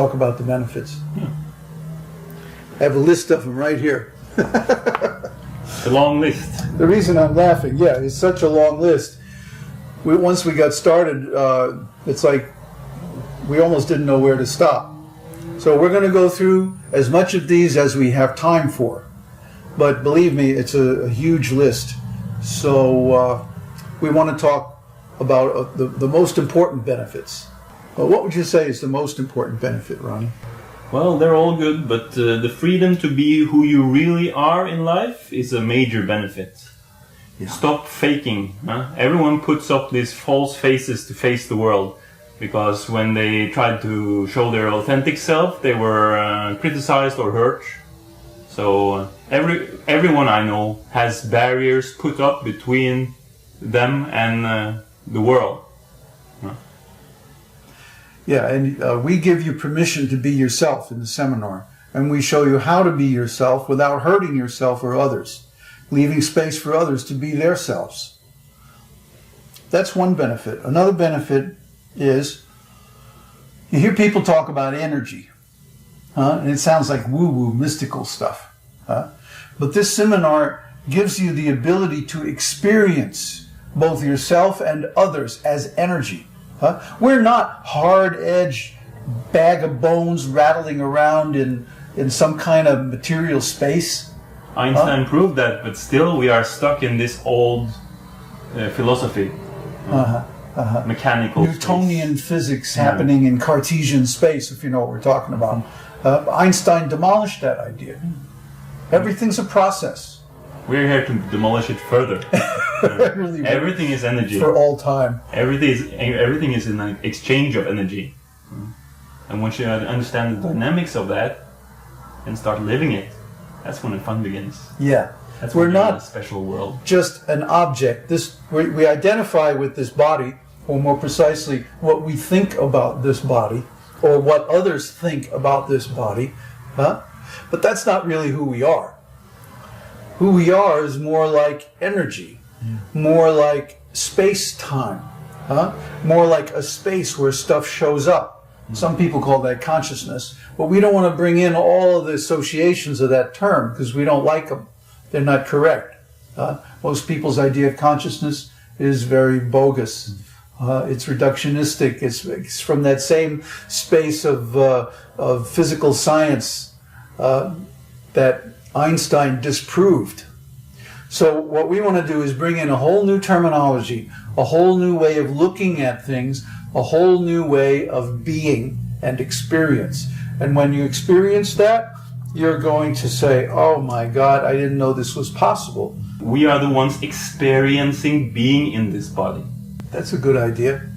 talk about the benefits. I have a list of them right here. A long list. The reason I'm laughing, it's such a long list. Once we got started, it's like we almost didn't know where to stop. So we're going to go through as much of these as we have time for. But believe me, it's a huge list. So we want to talk about the most important benefits. Well, what would you say is the most important benefit, Ronnie? Well, they're all good, but the freedom to be who you really are in life is a major benefit. Yeah. Stop faking. Everyone puts up these false faces to face the world, because when they tried to show their authentic self, they were criticized or hurt. So everyone I know has barriers put up between them and the world. Yeah, and we give you permission to be yourself in the seminar, and we show you how to be yourself without hurting yourself or others, leaving space for others to be their selves. That's one benefit. Another benefit is you hear people talk about energy, and it sounds like woo-woo, mystical stuff. But this seminar gives you the ability to experience both yourself and others as energy. We're not hard-edged bag of bones rattling around in some kind of material space. Einstein proved that, but still we are stuck in this old philosophy. Mechanical Newtonian physics happening in Cartesian space, if you know what we're talking about. Einstein demolished that idea. Everything's a process. We're here to demolish it further. Really, everything is energy. For all time. Everything is an exchange of energy. And once you understand the dynamics of that and start living it, that's when the fun begins. Yeah. That's we're when you're in not a special world. Just an object. We identify with this body, or more precisely, what we think about this body, or what others think about this body. But that's not really who we are. Who we are is more like energy, more like space-time, more like a space where stuff shows up. Some people call that consciousness, but we don't want to bring in all of the associations of that term because we don't like them. They're not correct. Most people's idea of consciousness is very bogus. It's reductionistic. It's from that same space of physical science that Einstein disproved. So what we want to do is bring in a whole new terminology, a whole new way of looking at things, a whole new way of being and experience. And when you experience that, you're going to say, oh my God, I didn't know this was possible. We are the ones experiencing being in this body. That's a good idea.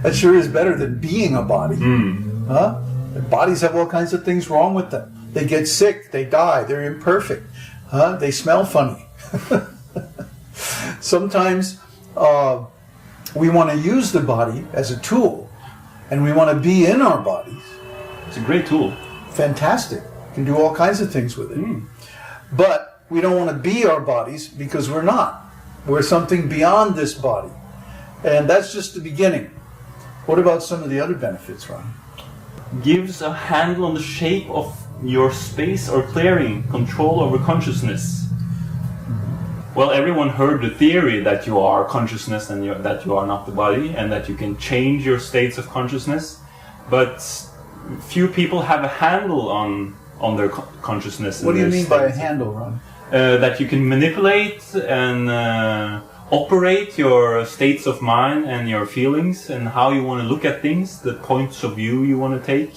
That sure is better than being a body. Bodies have all kinds of things wrong with them. They get sick, they die, they're imperfect, they smell funny. Sometimes we want to use the body as a tool, and we want to be in our bodies. It's a great tool. Fantastic. You can do all kinds of things with it. But we don't want to be our bodies because we're not. We're something beyond this body. And that's just the beginning. What about some of the other benefits, Ron? Gives a handle on the shape of your space or clearing, control over consciousness. Well, everyone heard the theory that you are consciousness and that you are not the body, and that you can change your states of consciousness, but few people have a handle on their consciousness. What do you mean by a handle, Ron? That you can manipulate and operate your states of mind and your feelings and how you want to look at things, the points of view you want to take.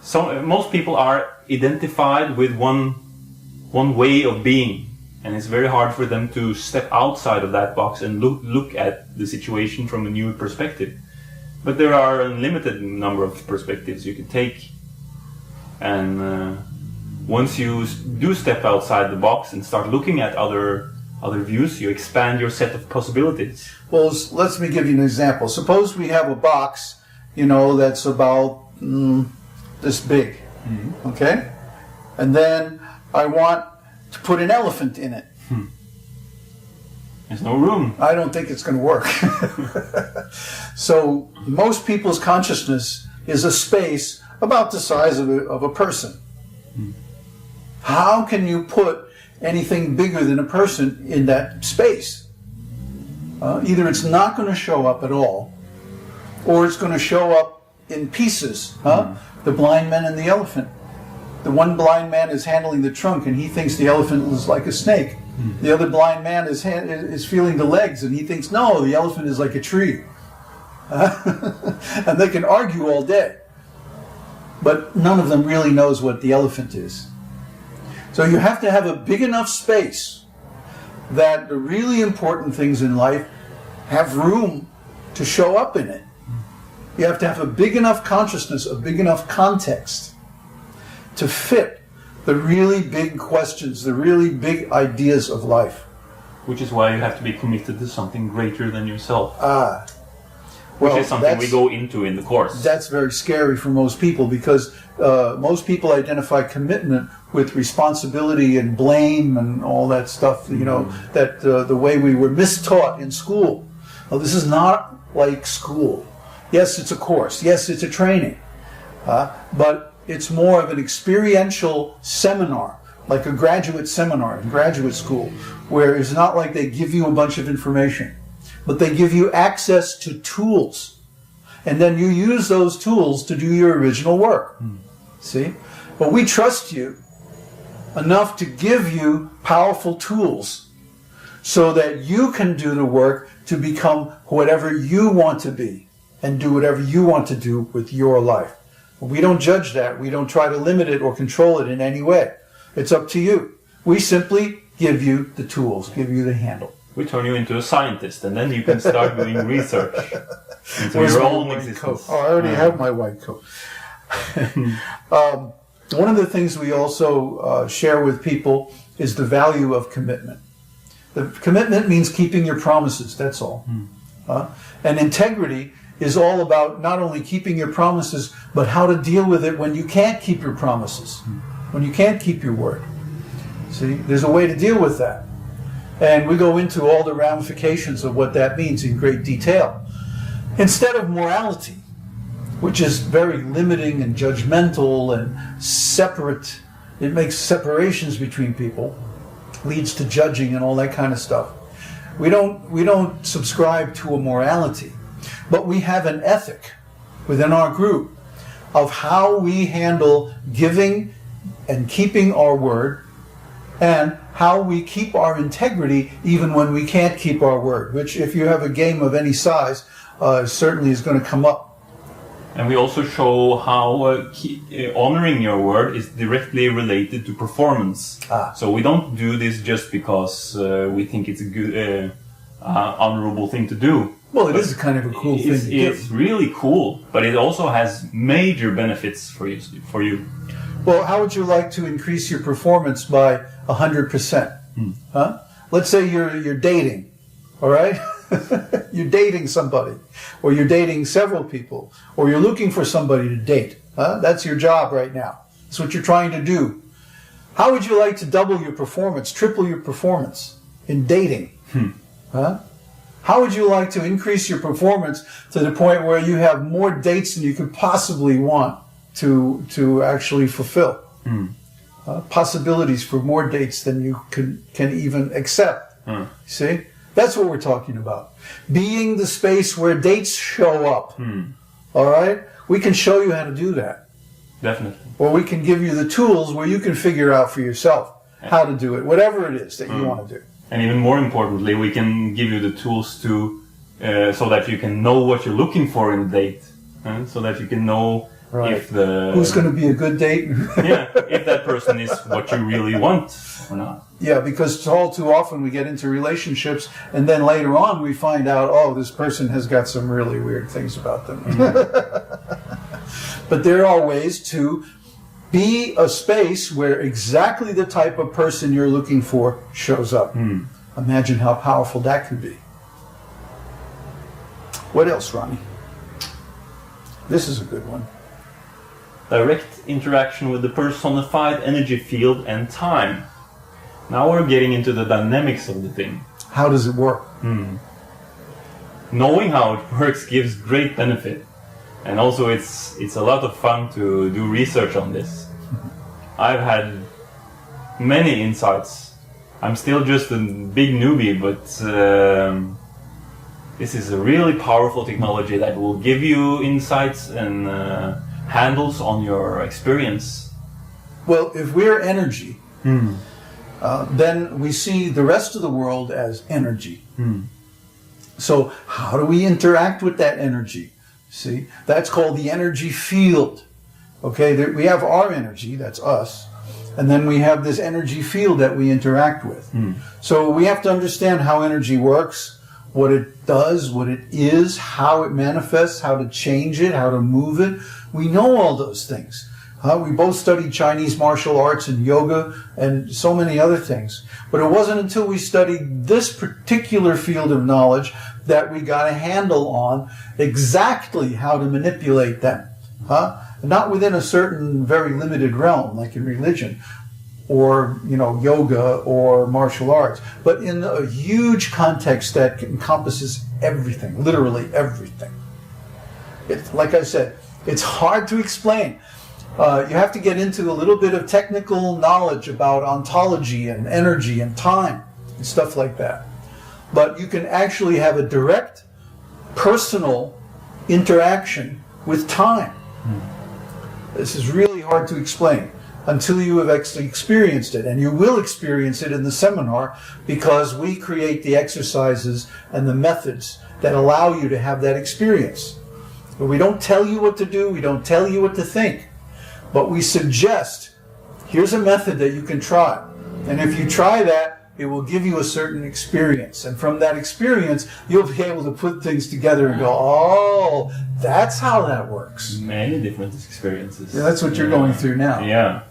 So most people are identified with one way of being, and it's very hard for them to step outside of that box and look at the situation from a new perspective. But there are a limited number of perspectives you can take, and once you do step outside the box and start looking at other views, you expand your set of possibilities. Well, let me give you an example. Suppose we have a box, that's about this big, okay? And then I want to put an elephant in it. There's no room. I don't think it's going to work. So most people's consciousness is a space about the size of a person. How can you put anything bigger than a person in that space? Either it's not going to show up at all, or it's going to show up in pieces. The blind man and the elephant. The one blind man is handling the trunk, and he thinks the elephant is like a snake. The other blind man is feeling the legs, and he thinks, no, the elephant is like a tree. And they can argue all day, but none of them really knows what the elephant is. So you have to have a big enough space that the really important things in life have room to show up in it. You have to have a big enough consciousness, a big enough context to fit the really big questions, the really big ideas of life. Which is why you have to be committed to something greater than yourself. Well, which is something we go into in the course. That's very scary for most people, because most people identify commitment with responsibility and blame and all that stuff, that the way we were mistaught in school. Well, this is not like school. Yes, it's a course. Yes, it's a training. But it's more of an experiential seminar, like a graduate seminar in graduate school, where it's not like they give you a bunch of information, but they give you access to tools. And then you use those tools to do your original work. See? But we trust you enough to give you powerful tools so that you can do the work to become whatever you want to be and do whatever you want to do with your life. We don't judge that. We don't try to limit it or control it in any way. It's up to you. We simply give you the tools, give you the handle. We turn you into a scientist, and then you can start doing research into your own existence. Oh, I already have my white coat. One of the things we also share with people is the value of commitment. The commitment means keeping your promises, that's all. And integrity is all about not only keeping your promises, but how to deal with it when you can't keep your promises, when you can't keep your word. See, there's a way to deal with that. And we go into all the ramifications of what that means in great detail. Instead of morality, which is very limiting and judgmental and separate, it makes separations between people, leads to judging and all that kind of stuff. We don't subscribe to a morality, but we have an ethic within our group of how we handle giving and keeping our word, and how we keep our integrity even when we can't keep our word, which if you have a game of any size, certainly is going to come up. And we also show how honoring your word is directly related to performance. So we don't do this just because we think it's a good, honorable thing to do. Well, it is kind of a cool thing to do. It's really cool, but it also has major benefits for you. Well, how would you like to increase your performance by 100%? Let's say you're dating, all right? You're dating somebody, or you're dating several people, or you're looking for somebody to date. That's your job right now. That's what you're trying to do. How would you like to double your performance, triple your performance in dating? How would you like to increase your performance to the point where you have more dates than you could possibly want to actually fulfill? Possibilities for more dates than you can even accept. See? That's what we're talking about. Being the space where dates show up. All right? We can show you how to do that. Definitely. Or we can give you the tools where you can figure out for yourself how to do it, whatever it is that you want to do. And even more importantly, we can give you the tools to so that you can know what you're looking for in a date. So that you can know if the... Who's going to be a good date? If that person is what you really want or not. Yeah, because all too often we get into relationships and then later on we find out, oh, this person has got some really weird things about them. But there are ways to be a space where exactly the type of person you're looking for shows up. Imagine how powerful that could be. What else, Ronnie? This is a good one. Direct interaction with the personified energy field and time. Now we're getting into the dynamics of the thing. How does it work? Knowing how it works gives great benefit. And also it's a lot of fun to do research on this. I've had many insights. I'm still just a big newbie, but this is a really powerful technology that will give you insights and handles on your experience. Well, if we're energy, then we see the rest of the world as energy. So how do we interact with that energy? See, that's called the energy field. Okay, we have our energy, that's us, and then we have this energy field that we interact with. So we have to understand how energy works, what it does, what it is, how it manifests, how to change it, how to move it. We know all those things. We both studied Chinese martial arts and yoga and so many other things. But it wasn't until we studied this particular field of knowledge that we got a handle on exactly how to manipulate them. Not within a certain very limited realm, like in religion, or yoga or martial arts, but in a huge context that encompasses everything, literally everything. Like I said, it's hard to explain. You have to get into a little bit of technical knowledge about ontology and energy and time and stuff like that. But you can actually have a direct, personal interaction with time. This is really hard to explain until you have actually experienced it. And you will experience it in the seminar because we create the exercises and the methods that allow you to have that experience. But we don't tell you what to do, we don't tell you what to think. But we suggest, here's a method that you can try. And if you try that, it will give you a certain experience. And from that experience, you'll be able to put things together and go, oh, that's how that works. Many different experiences. Yeah, that's what you're going through now. Yeah.